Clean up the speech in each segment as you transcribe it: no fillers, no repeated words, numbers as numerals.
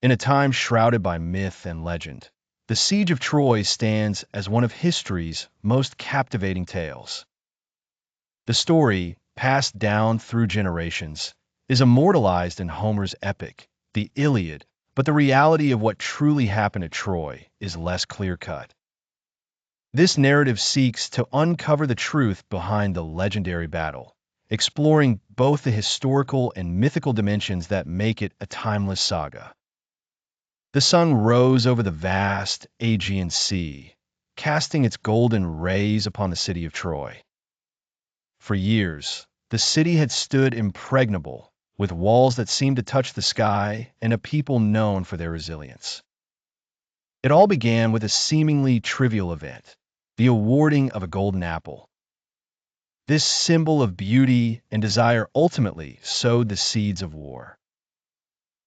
In a time shrouded by myth and legend, the Siege of Troy stands as one of history's most captivating tales. The story, passed down through generations, is immortalized in Homer's epic, the Iliad, but the reality of what truly happened at Troy is less clear-cut. This narrative seeks to uncover the truth behind the legendary battle, exploring both the historical and mythical dimensions that make it a timeless saga. The sun rose over the vast Aegean Sea, casting its golden rays upon the city of Troy. For years, the city had stood impregnable, with walls that seemed to touch the sky and a people known for their resilience. It all began with a seemingly trivial event, the awarding of a golden apple. This symbol of beauty and desire ultimately sowed the seeds of war.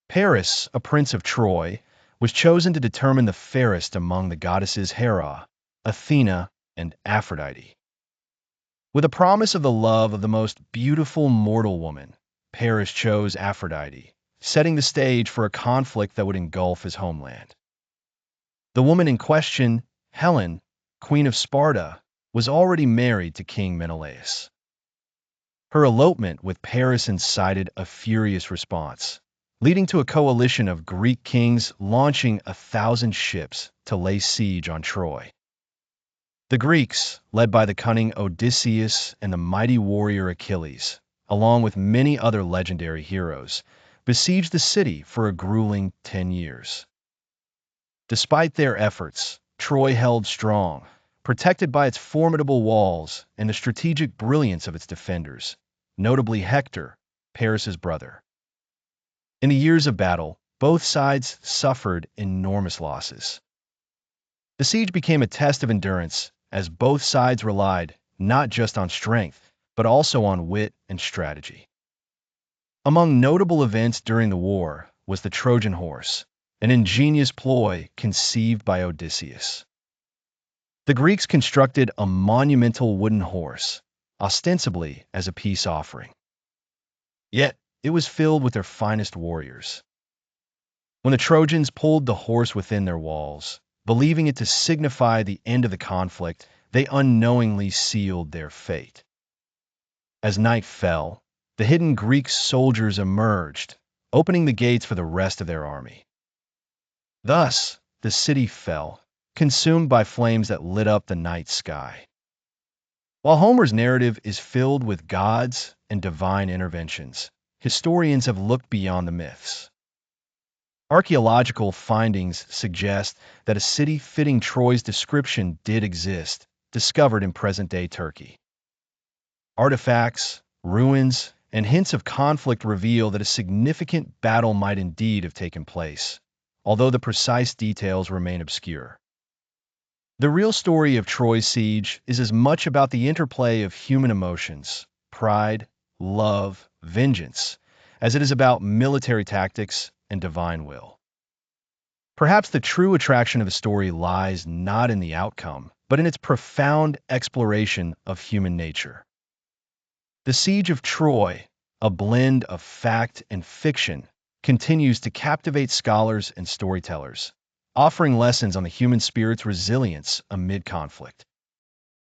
Paris, a prince of Troy, was chosen to determine the fairest among the goddesses Hera, Athena, and Aphrodite. With a promise of the love of the most beautiful mortal woman, Paris chose Aphrodite, setting the stage for a conflict that would engulf his homeland. The woman in question, Helen, Queen of Sparta, was already married to King Menelaus. Her elopement with Paris incited a furious response, leading to a coalition of Greek kings launching 1,000 ships to lay siege on Troy. The Greeks, led by the cunning Odysseus and the mighty warrior Achilles, along with many other legendary heroes, besieged the city for a grueling 10 years. Despite their efforts, Troy held strong, protected by its formidable walls and the strategic brilliance of its defenders, notably Hector, Paris's brother. In the years of battle, both sides suffered enormous losses. The siege became a test of endurance as both sides relied not just on strength, but also on wit and strategy. Among notable events during the war was the Trojan horse, an ingenious ploy conceived by Odysseus. The Greeks constructed a monumental wooden horse, ostensibly as a peace offering. Yet, it was filled with their finest warriors. When the Trojans pulled the horse within their walls, believing it to signify the end of the conflict, they unknowingly sealed their fate. As night fell, the hidden Greek soldiers emerged, opening the gates for the rest of their army. Thus, the city fell, consumed by flames that lit up the night sky. While Homer's narrative is filled with gods and divine interventions, historians have looked beyond the myths. Archaeological findings suggest that a city fitting Troy's description did exist, discovered in present-day Turkey. Artifacts, ruins, and hints of conflict reveal that a significant battle might indeed have taken place, although the precise details remain obscure. The real story of Troy's siege is as much about the interplay of human emotions, pride, love, vengeance, as it is about military tactics and divine will. Perhaps the true attraction of the story lies not in the outcome, but in its profound exploration of human nature. The Siege of Troy, a blend of fact and fiction, continues to captivate scholars and storytellers, offering lessons on the human spirit's resilience amid conflict.